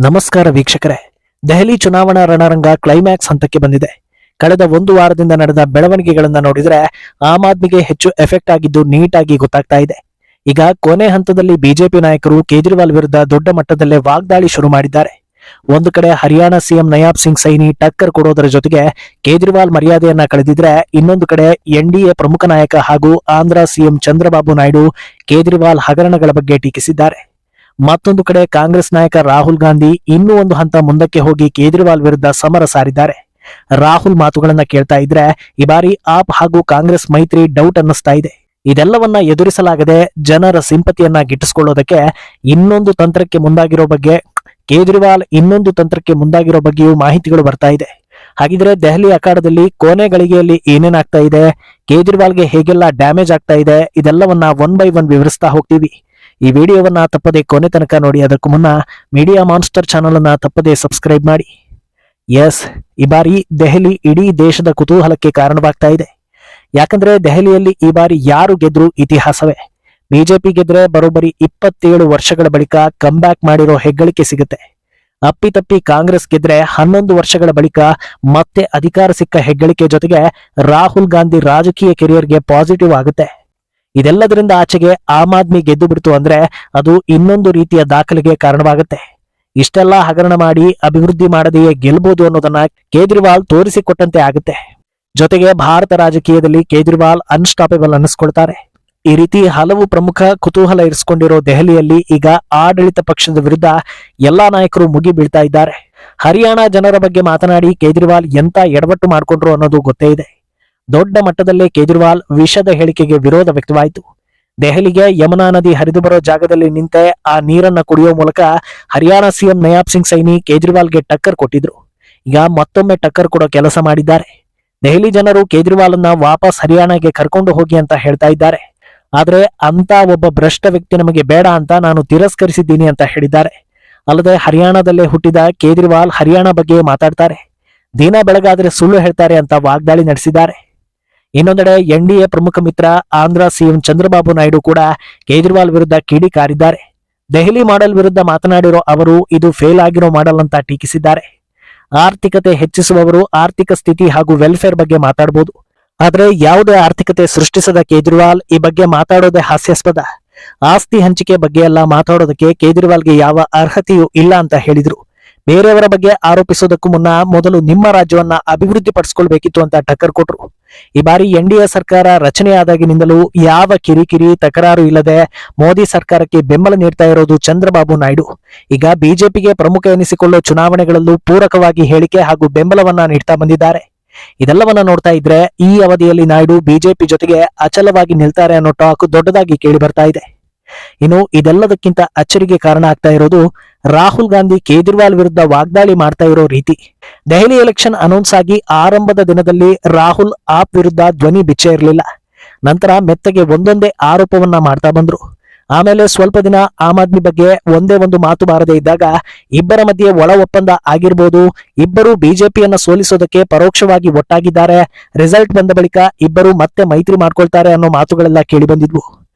ನಮಸ್ಕಾರ ವೀಕ್ಷಕರೇ. ದೆಹಲಿ ಚುನಾವಣಾ ರಣರಂಗ ಕ್ಲೈಮ್ಯಾಕ್ಸ್ ಹಂತಕ್ಕೆ ಬಂದಿದೆ. ಕಳೆದ ಒಂದು ವಾರದಿಂದ ನಡೆದ ಬೆಳವಣಿಗೆಗಳನ್ನ ನೋಡಿದ್ರೆ ಆಮ್ ಆದ್ಮಿಗೆ ಹೆಚ್ಚು ಎಫೆಕ್ಟ್ ಆಗಿದ್ದು ನೀಟಾಗಿ ಗೊತ್ತಾಗ್ತಾ ಇದೆ. ಈಗ ಕೊನೆ ಹಂತದಲ್ಲಿ ಬಿಜೆಪಿ ನಾಯಕರು ಕೇಜ್ರಿವಾಲ್ ವಿರುದ್ಧ ದೊಡ್ಡ ಮಟ್ಟದಲ್ಲೇ ವಾಗ್ದಾಳಿ ಶುರು ಮಾಡಿದ್ದಾರೆ. ಒಂದು ಕಡೆ ಹರಿಯಾಣ ಸಿಎಂ ನಯಾಬ್ ಸಿಂಗ್ ಸೈನಿ ಟಕ್ಕರ್ ಕೊಡೋದರ ಜೊತೆಗೆ ಕೇಜ್ರಿವಾಲ್ ಮರ್ಯಾದೆಯನ್ನ ಕಳೆದಿದ್ರೆ, ಇನ್ನೊಂದು ಕಡೆ ಎನ್ಡಿಎ ಪ್ರಮುಖ ನಾಯಕ ಹಾಗೂ ಆಂಧ್ರ ಸಿಎಂ ಚಂದ್ರಬಾಬು ನಾಯ್ಡು ಕೇಜ್ರಿವಾಲ್ ಹಗರಣಗಳ ಬಗ್ಗೆ ಟೀಕಿಸಿದ್ದಾರೆ. ಮತ್ತೊಂದು ಕಡೆ ಕಾಂಗ್ರೆಸ್ ನಾಯಕ ರಾಹುಲ್ ಗಾಂಧಿ ಇನ್ನೂ ಒಂದು ಹಂತ ಮುಂದಕ್ಕೆ ಹೋಗಿ ಕೇಜ್ರಿವಾಲ್ ವಿರುದ್ಧ ಸಮರ ಸಾರಿದ್ದಾರೆ. ರಾಹುಲ್ ಮಾತುಗಳನ್ನ ಕೇಳ್ತಾ ಇದ್ರೆ ಈ ಬಾರಿ ಆಪ್ ಹಾಗೂ ಕಾಂಗ್ರೆಸ್ ಮೈತ್ರಿ ಡೌಟ್ ಅನ್ನಿಸ್ತಾ ಇದೆ. ಇದೆಲ್ಲವನ್ನ ಎದುರಿಸಲಾಗದೆ ಜನರ ಸಿಂಪತಿಯನ್ನ ಗಿಟ್ಟಿಸಿಕೊಳ್ಳೋದಕ್ಕೆ ಇನ್ನೊಂದು ತಂತ್ರಕ್ಕೆ ಮುಂದಾಗಿರೋ ಬಗ್ಗೆಯೂ ಮಾಹಿತಿಗಳು ಬರ್ತಾ ಇದೆ. ಹಾಗಿದ್ರೆ ದೆಹಲಿ ಅಖಾಡದಲ್ಲಿ ಕೊನೆ ಗಳಿಗೆಯಲ್ಲಿ ಏನೇನಾಗ್ತಾ ಇದೆ, ಕೇಜ್ರಿವಾಲ್ಗೆ ಹೇಗೆಲ್ಲ ಡ್ಯಾಮೇಜ್ ಆಗ್ತಾ ಇದೆ, ಇದೆಲ್ಲವನ್ನ ಒನ್ ಬೈ ಒನ್ ವಿವರಿಸ್ತಾ ಹೋಗ್ತೀವಿ. ಈ ವಿಡಿಯೋವನ್ನ ತಪ್ಪದೆ ಕೊನೆ ತನಕ ನೋಡಿ. ಅದಕ್ಕೂ ಮುನ್ನ ಮೀಡಿಯಾ ಮಾನ್ಸ್ಟರ್ ಚಾನಲ್ ಅನ್ನ ತಪ್ಪದೆ ಸಬ್ಸ್ಕ್ರೈಬ್ ಮಾಡಿ. ಎಸ್, ಈ ಬಾರಿ ದೆಹಲಿ ಇಡೀ ದೇಶದ ಕುತೂಹಲಕ್ಕೆ ಕಾರಣವಾಗ್ತಾ ಇದೆ. ಯಾಕಂದ್ರೆ ದೆಹಲಿಯಲ್ಲಿ ಈ ಬಾರಿ ಯಾರು ಗೆದ್ರು ಇತಿಹಾಸವೇ. ಬಿಜೆಪಿ ಗೆದ್ರೆ ಬರೋಬ್ಬರಿ 27 ವರ್ಷಗಳ ಬಳಿಕ ಕಮ್ಬ್ಯಾಕ್ ಮಾಡಿರೋ ಹೆಗ್ಗಳಿಕೆ ಸಿಗುತ್ತೆ. ಅಪ್ಪಿತಪ್ಪಿ ಕಾಂಗ್ರೆಸ್ ಗೆದ್ರೆ 11 ವರ್ಷಗಳ ಬಳಿಕ ಮತ್ತೆ ಅಧಿಕಾರ ಸಿಕ್ಕ ಹೆಗ್ಗಳಿಕೆ ಜೊತೆಗೆ ರಾಹುಲ್ ಗಾಂಧಿ ರಾಜಕೀಯ ಕೆರಿಯರ್ಗೆ ಪಾಸಿಟಿವ್ ಆಗುತ್ತೆ. ಇದೆಲ್ಲದರಿಂದ ಆಚೆಗೆ ಆಮ್ ಆದ್ಮಿ ಗೆದ್ದು ಬಿಡ್ತು ಅಂದ್ರೆ ಅದು ಇನ್ನೊಂದು ರೀತಿಯ ದಾಖಲೆಗೆ ಕಾರಣವಾಗುತ್ತೆ. ಇಷ್ಟೆಲ್ಲ ಹಗರಣ ಮಾಡಿ ಅಭಿವೃದ್ಧಿ ಮಾಡದೆಯೇ ಗೆಲ್ಬಹುದು ಅನ್ನೋದನ್ನ ಕೇಜ್ರಿವಾಲ್ ತೋರಿಸಿಕೊಟ್ಟಂತೆ ಆಗುತ್ತೆ. ಜೊತೆಗೆ ಭಾರತ ರಾಜಕೀಯದಲ್ಲಿ ಕೇಜ್ರಿವಾಲ್ ಅನ್ಸ್ಟಾಪೇಬಲ್ ಅನ್ನಿಸ್ಕೊಳ್ತಾರೆ. ಈ ರೀತಿ ಹಲವು ಪ್ರಮುಖ ಕುತೂಹಲ ಇರಿಸಿಕೊಂಡಿರೋ ದೆಹಲಿಯಲ್ಲಿ ಈಗ ಆಡಳಿತ ಪಕ್ಷದ ವಿರುದ್ಧ ಎಲ್ಲಾ ನಾಯಕರು ಮುಗಿ ಬೀಳ್ತಾ ಇದ್ದಾರೆ. ಹರಿಯಾಣ ಜನರ ಬಗ್ಗೆ ಮಾತನಾಡಿ ಕೇಜ್ರಿವಾಲ್ ಎಂತ ಎಡವಟ್ಟು ಮಾಡಿಕೊಂಡ್ರು ಅನ್ನೋದು ಗೊತ್ತೇ ಇದೆ. ದೊಡ್ಡ ಮಟ್ಟದಲ್ಲೇ ಕೇಜ್ರಿವಾಲ್ ವಿಷದ ಹೇಳಿಕೆಗೆ ವಿರೋಧ ವ್ಯಕ್ತವಾಯಿತು. ದೆಹಲಿಗೆ ಯಮುನಾ ನದಿ ಹರಿದು ಬರೋ ಜಾಗದಲ್ಲಿ ನಿಂತೆ ಆ ನೀರನ್ನ ಕುಡಿಯೋ ಮೂಲಕ ಹರಿಯಾಣ ಸಿಎಂ ನಯಾಬ್ ಸಿಂಗ್ ಸೈನಿ ಕೇಜ್ರಿವಾಲ್ಗೆ ಟಕ್ಕರ್ ಕೊಟ್ಟಿದ್ರು. ಈಗ ಮತ್ತೊಮ್ಮೆ ಟಕ್ಕರ್ ಕೊಡೋ ಕೆಲಸ ಮಾಡಿದ್ದಾರೆ. ದೆಹಲಿ ಜನರು ಕೇಜ್ರಿವಾಲ್ ಅನ್ನ ವಾಪಸ್ ಹರಿಯಾಣಗೆ ಕರ್ಕೊಂಡು ಹೋಗಿ ಅಂತ ಹೇಳ್ತಾ ಇದ್ದಾರೆ. ಆದ್ರೆ ಅಂತ ಒಬ್ಬ ಭ್ರಷ್ಟ ವ್ಯಕ್ತಿ ನಮಗೆ ಬೇಡ ಅಂತ ನಾನು ತಿರಸ್ಕರಿಸಿದ್ದೀನಿ ಅಂತ ಹೇಳಿದ್ದಾರೆ. ಅಲ್ಲದೆ ಹರಿಯಾಣದಲ್ಲೇ ಹುಟ್ಟಿದ ಕೇಜ್ರಿವಾಲ್ ಹರಿಯಾಣ ಬಗ್ಗೆ ಮಾತಾಡ್ತಾರೆ, ದಿನ ಬೆಳಗಾದ್ರೆ ಸುಳ್ಳು ಹೇಳ್ತಾರೆ ಅಂತ ವಾಗ್ದಾಳಿ ನಡೆಸಿದ್ದಾರೆ. ಇನ್ನೊಂದೆಡೆ ಎನ್ಡಿಎ ಪ್ರಮುಖ ಮಿತ್ರ ಆಂಧ್ರ ಸಿಎಂ ಚಂದ್ರಬಾಬು ನಾಯ್ಡು ಕೂಡ ಕೇಜ್ರಿವಾಲ್ ವಿರುದ್ಧ ಕಿಡಿಕಾರಿದ್ದಾರೆ. ದೆಹಲಿ ಮಾಡೆಲ್ ವಿರುದ್ಧ ಮಾತನಾಡಿರೋ ಅವರು ಇದು ಫೇಲ್ ಆಗಿರೋ ಮಾಡೆಲ್ ಅಂತ ಟೀಕಿಸಿದ್ದಾರೆ. ಆರ್ಥಿಕತೆ ಹೆಚ್ಚಿಸುವವರು ಆರ್ಥಿಕ ಸ್ಥಿತಿ ಹಾಗೂ ವೆಲ್ಫೇರ್ ಬಗ್ಗೆ ಮಾತಾಡಬಹುದು, ಆದ್ರೆ ಯಾವುದೇ ಆರ್ಥಿಕತೆ ಸೃಷ್ಟಿಸದ ಕೇಜ್ರಿವಾಲ್ ಈ ಬಗ್ಗೆ ಮಾತಾಡೋದೇ ಹಾಸ್ಯಾಸ್ಪದ. ಆಸ್ತಿ ಹಂಚಿಕೆ ಬಗ್ಗೆ ಎಲ್ಲ ಮಾತಾಡೋದಕ್ಕೆ ಕೇಜ್ರಿವಾಲ್ಗೆ ಯಾವ ಅರ್ಹತೆಯೂ ಇಲ್ಲ ಅಂತ ಹೇಳಿದ್ರು. ಬೇರೆಯವರ ಬಗ್ಗೆ ಆರೋಪಿಸೋದಕ್ಕೂ ಮುನ್ನ ಮೊದಲು ನಿಮ್ಮ ರಾಜ್ಯವನ್ನ ಅಭಿವೃದ್ಧಿ ಪಡಿಸ್ಕೊಳ್ಬೇಕಿತ್ತು ಅಂತ ಟಕ್ಕರ್ ಕೊಟ್ರು. ಈ ಬಾರಿ ಎನ್ಡಿಎ ಸರ್ಕಾರ ರಚನೆಯಾದಾಗಿನಿಂದಲೂ ಯಾವ ಕಿರಿಕಿರಿ ತಕರಾರು ಇಲ್ಲದೆ ಮೋದಿ ಸರ್ಕಾರಕ್ಕೆ ಬೆಂಬಲ ನೀಡ್ತಾ ಇರೋದು ಚಂದ್ರಬಾಬು ನಾಯ್ಡು. ಈಗ ಬಿಜೆಪಿಗೆ ಪ್ರಮುಖ ಎನಿಸಿಕೊಳ್ಳೋ ಚುನಾವಣೆಗಳಲ್ಲೂ ಪೂರಕವಾಗಿ ಹೇಳಿಕೆ ಹಾಗೂ ಬೆಂಬಲವನ್ನ ನೀಡ್ತಾ ಬಂದಿದ್ದಾರೆ. ಇದೆಲ್ಲವನ್ನ ನೋಡ್ತಾ ಇದ್ರೆ ಈ ಅವಧಿಯಲ್ಲಿ ನಾಯ್ಡು ಬಿಜೆಪಿ ಜೊತೆಗೆ ಅಚಲವಾಗಿ ನಿಲ್ತಾರೆ ಅನ್ನೋ ಟಾಕ್ ದೊಡ್ಡದಾಗಿ ಕೇಳಿ ಬರ್ತಾ ಇದೆ. ಇನ್ನು ಇದೆಲ್ಲದಕ್ಕಿಂತ ಅಚ್ಚರಿಗೆ ಕಾರಣ ಆಗ್ತಾ ಇರೋದು ರಾಹುಲ್ ಗಾಂಧಿ ಕೇಜ್ರಿವಾಲ್ ವಿರುದ್ಧ ವಾಗ್ದಾಳಿ ಮಾಡ್ತಾ ಇರೋ ರೀತಿ. ದೆಹಲಿ ಎಲೆಕ್ಷನ್ ಅನೌನ್ಸ್ ಆಗಿ ಆರಂಭದ ದಿನದಲ್ಲಿ ರಾಹುಲ್ ಆಪ್ ವಿರುದ್ಧ ಧ್ವನಿ ಬಿಚ್ಚೇ ಇರಲಿಲ್ಲ. ನಂತರ ಮೆತ್ತಗೆ ಒಂದೊಂದೇ ಆರೋಪವನ್ನ ಮಾಡ್ತಾ ಬಂದ್ರು. ಆಮೇಲೆ ಸ್ವಲ್ಪ ದಿನ ಆಮ್ ಆದ್ಮಿ ಬಗ್ಗೆ ಒಂದೇ ಒಂದು ಮಾತು ಬಾರದೆ ಇದ್ದಾಗ ಇಬ್ಬರ ಮಧ್ಯೆ ಒಳ ಒಪ್ಪಂದ ಆಗಿರ್ಬೋದು, ಇಬ್ಬರು ಬಿಜೆಪಿಯನ್ನ ಸೋಲಿಸೋದಕ್ಕೆ ಪರೋಕ್ಷವಾಗಿ ಒಟ್ಟಾಗಿದ್ದಾರೆ, ರಿಸಲ್ಟ್ ಬಂದ ಬಳಿಕ ಇಬ್ಬರು ಮತ್ತೆ ಮೈತ್ರಿ ಮಾಡ್ಕೊಳ್ತಾರೆ ಅನ್ನೋ ಮಾತುಗಳೆಲ್ಲ ಕೇಳಿ ಬಂದಿದ್ವು.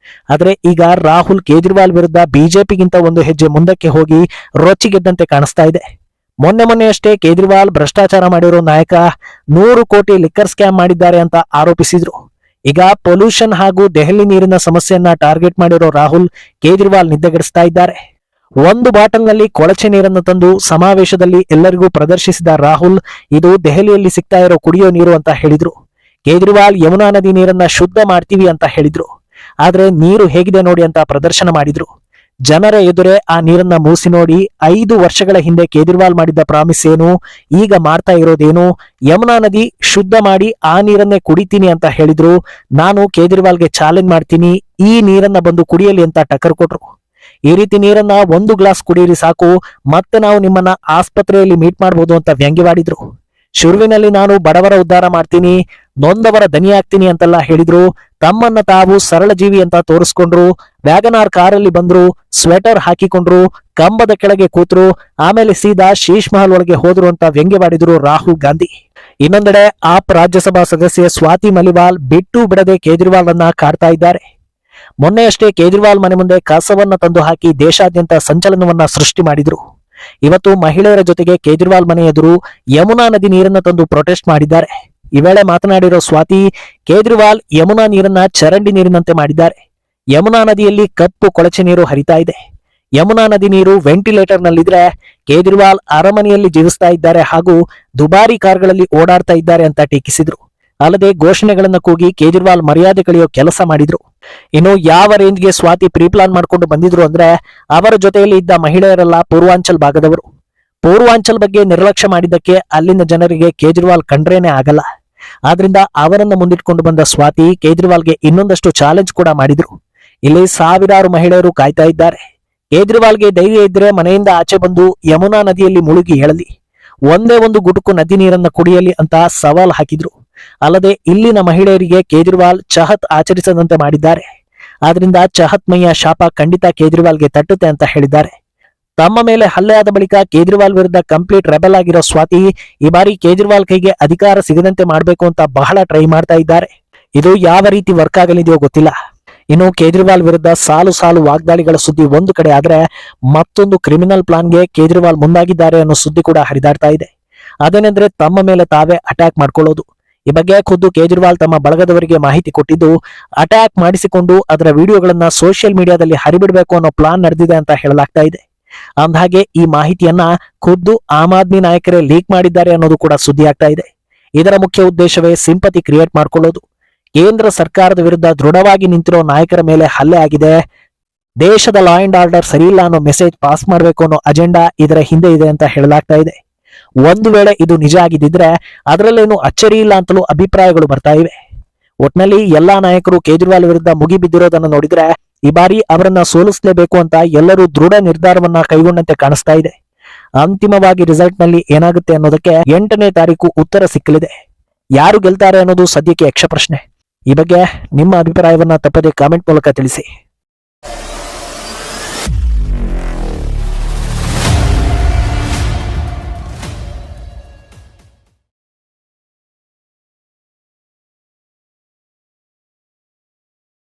ಆದ್ರೆ ಈಗ ರಾಹುಲ್ ಕೇಜ್ರಿವಾಲ್ ವಿರುದ್ಧ ಬಿಜೆಪಿಗಿಂತ ಒಂದು ಹೆಜ್ಜೆ ಮುಂದಕ್ಕೆ ಹೋಗಿ ರೊಚ್ಚಿಗೆದ್ದಂತೆ ಕಾಣಿಸ್ತಾ ಇದೆ. ಮೊನ್ನೆಯಷ್ಟೇ ಕೇಜ್ರಿವಾಲ್ ಭ್ರಷ್ಟಾಚಾರ ಮಾಡಿರೋ ನಾಯಕ 100 ಕೋಟಿ ಲಿಕ್ಕರ್ ಸ್ಕ್ಯಾಮ್ ಮಾಡಿದ್ದಾರೆ ಅಂತ ಆರೋಪಿಸಿದ್ರು. ಈಗ ಪೊಲ್ಯೂಷನ್ ಹಾಗೂ ದೆಹಲಿ ನೀರಿನ ಸಮಸ್ಯೆಯನ್ನ ಟಾರ್ಗೆಟ್ ಮಾಡಿರೋ ರಾಹುಲ್ ಕೇಜ್ರಿವಾಲ್ ನಿದ್ದೆಗೆಡಿಸ್ತಾ ಇದ್ದಾರೆ. ಒಂದು ಬಾಟಲ್ನಲ್ಲಿ ಕೊಳಚೆ ನೀರನ್ನು ತಂದು ಸಮಾವೇಶದಲ್ಲಿ ಎಲ್ಲರಿಗೂ ಪ್ರದರ್ಶಿಸಿದ ರಾಹುಲ್ ಇದು ದೆಹಲಿಯಲ್ಲಿ ಸಿಗ್ತಾ ಇರೋ ಕುಡಿಯೋ ನೀರು ಅಂತ ಹೇಳಿದ್ರು. ಕೇಜ್ರಿವಾಲ್ ಯಮುನಾ ನದಿ ನೀರನ್ನ ಶುದ್ಧ ಮಾಡ್ತೀವಿ ಅಂತ ಹೇಳಿದ್ರು. ಆದ್ರೆ ನೀರು ಹೇಗಿದೆ ನೋಡಿ ಅಂತ ಪ್ರದರ್ಶನ ಮಾಡಿದ್ರು. ಜನರ ಎದುರೇ ಆ ನೀರನ್ನ ಮೂಸಿ ನೋಡಿ 5 ವರ್ಷಗಳ ಹಿಂದೆ ಕೇಜ್ರಿವಾಲ್ ಮಾಡಿದ್ದ ಪ್ರಾಮಿಸ್ ಏನು, ಈಗ ಮಾಡ್ತಾ ಇರೋದೇನು, ಯಮುನಾ ನದಿ ಶುದ್ಧ ಮಾಡಿ ಆ ನೀರನ್ನೇ ಕುಡಿತೀನಿ ಅಂತ ಹೇಳಿದ್ರು. ನಾನು ಕೇಜ್ರಿವಾಲ್ಗೆ ಚಾಲೆಂಜ್ ಮಾಡ್ತೀನಿ, ಈ ನೀರನ್ನ ಬಂದು ಕುಡಿಯಲಿ ಅಂತ ಟಕ್ಕರ್ ಕೊಟ್ರು. ಈ ರೀತಿ ನೀರನ್ನ 1 ಗ್ಲಾಸ್ ಕುಡಿಯಿರಿ ಸಾಕು, ಮತ್ತೆ ನಾವು ನಿಮ್ಮನ್ನ ಆಸ್ಪತ್ರೆಯಲ್ಲಿ ಮೀಟ್ ಮಾಡಬಹುದು ಅಂತ ವ್ಯಂಗ್ಯವಾಡಿದ್ರು. ಶುರುವಿನಲ್ಲಿ ನಾನು ಬಡವರ ಉದ್ಧಾರ ಮಾಡ್ತೀನಿ, ನೊಂದವರ ದನಿ ಆಗ್ತೀನಿ ಅಂತೆಲ್ಲ ಹೇಳಿದ್ರು. ತಮ್ಮನ್ನ ತಾವು ಸರಳ ಜೀವಿ ಅಂತ ತೋರಿಸ್ಕೊಂಡ್ರು. ವ್ಯಾಗನಾರ್ ಕಾರಲ್ಲಿ ಬಂದ್ರು, ಸ್ವೆಟರ್ ಹಾಕಿಕೊಂಡ್ರು, ಕಂಬದ ಕೆಳಗೆ ಕೂತ್ರು, ಆಮೇಲೆ ಸೀದಾ ಶೀಶ್ ಮಹಲ್ ಒಳಗೆ ಹೋದ್ರು ಅಂತ ವ್ಯಂಗ್ಯವಾಡಿದ್ರು ರಾಹುಲ್ ಗಾಂಧಿ. ಇನ್ನೊಂದೆಡೆ ಆಪ್ ರಾಜ್ಯಸಭಾ ಸದಸ್ಯೆ ಸ್ವಾತಿ ಮಲಿವಾಲ್ ಬಿಟ್ಟು ಬಿಡದೆ ಕೇಜ್ರಿವಾಲ್ ಅನ್ನ ಕಾಡ್ತಾ ಇದ್ದಾರೆ. ಮೊನ್ನೆಯಷ್ಟೇ ಕೇಜ್ರಿವಾಲ್ ಮನೆ ಮುಂದೆ ಕಸವನ್ನ ತಂದು ಹಾಕಿ ದೇಶಾದ್ಯಂತ ಸಂಚಲನವನ್ನ ಸೃಷ್ಟಿ ಮಾಡಿದ್ರು. ಇವತ್ತು ಮಹಿಳೆಯರ ಜೊತೆಗೆ ಕೇಜ್ರಿವಾಲ್ ಮನೆ ಎದುರು ಯಮುನಾ ನದಿ ನೀರನ್ನ ತಂದು ಪ್ರೊಟೆಸ್ಟ್ ಮಾಡಿದ್ದಾರೆ. ಈ ವೇಳೆ ಮಾತನಾಡಿರೋ ಸ್ವಾತಿ, ಕೇಜ್ರಿವಾಲ್ ಯಮುನಾ ನೀರನ್ನ ಚರಂಡಿ ನೀರಿನಂತೆ ಮಾಡಿದ್ದಾರೆ. ಯಮುನಾ ನದಿಯಲ್ಲಿ ಕಪ್ಪು ಕೊಳಚೆ ನೀರು ಹರಿತಾ ಇದೆ. ಯಮುನಾ ನದಿ ನೀರು ವೆಂಟಿಲೇಟರ್ ನಲ್ಲಿದ್ರೆ ಕೇಜ್ರಿವಾಲ್ ಅರಮನೆಯಲ್ಲಿ ಜೀವಿಸ್ತಾ ಇದ್ದಾರೆ ಹಾಗೂ ದುಬಾರಿ ಕಾರ್ಗಳಲ್ಲಿ ಓಡಾಡ್ತಾ ಇದ್ದಾರೆ ಅಂತ ಟೀಕಿಸಿದ್ರು. ಅಲ್ಲದೆ ಘೋಷಣೆಗಳನ್ನ ಕೂಗಿ ಕೇಜ್ರಿವಾಲ್ ಮರ್ಯಾದೆ ಕಳೆಯೋ ಕೆಲಸ ಮಾಡಿದ್ರು. ಇನ್ನು ಯಾವ ರೇಂಜ್ಗೆ ಸ್ವಾತಿ ಪ್ರೀಪ್ಲಾನ್ ಮಾಡ್ಕೊಂಡು ಬಂದಿದ್ರು ಅಂದ್ರೆ, ಅವರ ಜೊತೆಯಲ್ಲಿ ಇದ್ದ ಮಹಿಳೆಯರೆಲ್ಲ ಪೂರ್ವಾಂಚಲ್ ಭಾಗದವರು. ಪೂರ್ವಾಂಚಲ್ ಬಗ್ಗೆ ನಿರ್ಲಕ್ಷ್ಯ ಮಾಡಿದ್ದಕ್ಕೆ ಅಲ್ಲಿನ ಜನರಿಗೆ ಕೇಜ್ರಿವಾಲ್ ಕಂಡ್ರೇನೆ ಆಗಲ್ಲ. ಆದ್ರಿಂದ ಅವರನ್ನ ಮುಂದಿಟ್ಕೊಂಡು ಬಂದ ಸ್ವಾತಿ ಕೇಜ್ರಿವಾಲ್ಗೆ ಇನ್ನೊಂದಷ್ಟು ಚಾಲೆಂಜ್ ಕೂಡ ಮಾಡಿದ್ರು. ಇಲ್ಲಿ ಸಾವಿರಾರು ಮಹಿಳೆಯರು ಕಾಯ್ತಾ ಇದ್ದಾರೆ. ಕೇಜ್ರಿವಾಲ್ಗೆ ಧೈರ್ಯ ಇದ್ರೆ ಮನೆಯಿಂದ ಆಚೆ ಬಂದು ಯಮುನಾ ನದಿಯಲ್ಲಿ ಮುಳುಗಿ ಹೇಳಲಿ, ಒಂದೇ ಒಂದು ಗುಟುಕು ನದಿ ನೀರನ್ನ ಕುಡಿಯಲಿ ಅಂತ ಸವಾಲ್ ಹಾಕಿದ್ರು. ಅಲ್ಲದೆ ಇಲ್ಲಿನ ಮಹಿಳೆಯರಿಗೆ ಕೇಜ್ರಿವಾಲ್ ಚಹತ್ ಆಚರಿಸದಂತೆ ಮಾಡಿದ್ದಾರೆ. ಆದ್ರಿಂದ ಚಹತ್ ಮೈಯ ಶಾಪ ಖಂಡಿತ ಕೇಜ್ರಿವಾಲ್ಗೆ ತಟ್ಟುತ್ತೆ ಅಂತ ಹೇಳಿದ್ದಾರೆ. ತಮ್ಮ ಮೇಲೆ ಹಲ್ಲೆ ಆದ ಬಳಿಕ ಕೇಜ್ರಿವಾಲ್ ವಿರುದ್ಧ ಕಂಪ್ಲೀಟ್ ರೆಬಲ್ ಆಗಿರೋ ಸ್ವಾತಿ ಈ ಬಾರಿ ಕೇಜ್ರಿವಾಲ್ ಕೈಗೆ ಅಧಿಕಾರ ಸಿಗದಂತೆ ಮಾಡಬೇಕು ಅಂತ ಬಹಳ ಟ್ರೈ ಮಾಡ್ತಾ ಇದ್ದಾರೆ. ಇದು ಯಾವ ರೀತಿ ವರ್ಕ್ ಆಗಲಿದೆಯೋ ಗೊತ್ತಿಲ್ಲ. ಇನ್ನು ಕೇಜ್ರಿವಾಲ್ ವಿರುದ್ಧ ಸಾಲು ಸಾಲು ವಾಗ್ದಾಳಿಗಳ ಸುದ್ದಿ ಒಂದು ಕಡೆ ಆದ್ರೆ, ಮತ್ತೊಂದು ಕ್ರಿಮಿನಲ್ ಪ್ಲಾನ್ಗೆ ಕೇಜ್ರಿವಾಲ್ ಮುಂದಾಗಿದ್ದಾರೆ ಅನ್ನೋ ಸುದ್ದಿ ಕೂಡ ಹರಿದಾಡ್ತಾ ಇದೆ. ಅದೇನೆಂದ್ರೆ ತಮ್ಮ ಮೇಲೆ ತಾವೇ ಅಟ್ಯಾಕ್ ಮಾಡ್ಕೊಳ್ಳೋದು. ಈ ಬಗ್ಗೆ ಖುದ್ದು ಕೇಜ್ರಿವಾಲ್ ತಮ್ಮ ಬಳಗದವರಿಗೆ ಮಾಹಿತಿ ಕೊಟ್ಟಿದ್ದು, ಅಟ್ಯಾಕ್ ಮಾಡಿಸಿಕೊಂಡು ಅದರ ವಿಡಿಯೋಗಳನ್ನ ಸೋಷಿಯಲ್ ಮೀಡಿಯಾದಲ್ಲಿ ಹರಿಬಿಡಬೇಕು ಅನ್ನೋ ಪ್ಲಾನ್ ನಡೆದಿದೆ ಅಂತ ಹೇಳಲಾಗ್ತಾ ಇದೆ. ಅಂದಹಾಗೆ ಈ ಮಾಹಿತಿಯನ್ನ ಖುದ್ದು ಆಮ್ ಆದ್ಮಿ ನಾಯಕರೇ ಲೀಕ್ ಮಾಡಿದ್ದಾರೆ ಅನ್ನೋದು ಕೂಡ ಸುದ್ದಿ ಆಗ್ತಾ ಇದೆ. ಇದರ ಮುಖ್ಯ ಉದ್ದೇಶವೇ ಸಿಂಪತಿ ಕ್ರಿಯೇಟ್ ಮಾಡ್ಕೊಳ್ಳೋದು. ಕೇಂದ್ರ ಸರ್ಕಾರದ ವಿರುದ್ಧ ದೃಢವಾಗಿ ನಿಂತಿರೋ ನಾಯಕರ ಮೇಲೆ ಹಲ್ಲೆ ಆಗಿದೆ, ದೇಶದ ಲಾ ಅಂಡ್ ಆರ್ಡರ್ ಸರಿ ಇಲ್ಲ ಅನ್ನೋ ಮೆಸೇಜ್ ಪಾಸ್ ಮಾಡಬೇಕು ಅನ್ನೋ ಅಜೆಂಡಾ ಇದರ ಹಿಂದೆ ಇದೆ ಅಂತ ಹೇಳಲಾಗ್ತಾ ಇದೆ. ಒಂದು ವೇಳೆ ಇದು ನಿಜ ಆಗಿದ್ದಿದ್ರೆ ಅದರಲ್ಲೇನು ಅಚ್ಚರಿ ಇಲ್ಲ ಅಂತಲೂ ಅಭಿಪ್ರಾಯಗಳು ಬರ್ತಾ ಇವೆ. ಒಟ್ನಲ್ಲಿ ಎಲ್ಲಾ ನಾಯಕರು ಕೇಜ್ರಿವಾಲ್ ವಿರುದ್ಧ ಮುಗಿಬಿದ್ದಿರೋದನ್ನ ನೋಡಿದ್ರೆ ಈ ಬಾರಿ ಅವರನ್ನ ಸೋಲಿಸಲೇಬೇಕು ಅಂತ ಎಲ್ಲರೂ ದೃಢ ನಿರ್ಧಾರವನ್ನ ಕೈಗೊಂಡಂತೆ ಕಾಣಿಸ್ತಾ ಇದೆ. ಅಂತಿಮವಾಗಿ ರಿಸಲ್ಟ್ ನಲ್ಲಿ ಏನಾಗುತ್ತೆ ಅನ್ನೋದಕ್ಕೆ 8ನೇ ತಾರೀಕು ಉತ್ತರ ಸಿಕ್ಕಲಿದೆ. ಯಾರು ಗೆಲ್ತಾರೆ ಅನ್ನೋದು ಸದ್ಯಕ್ಕೆ ಯಕ್ಷ ಪ್ರಶ್ನೆ. ಈ ಬಗ್ಗೆ ನಿಮ್ಮ ಅಭಿಪ್ರಾಯವನ್ನ ತಪ್ಪದೆ ಕಾಮೆಂಟ್ ಮೂಲಕ ತಿಳಿಸಿ.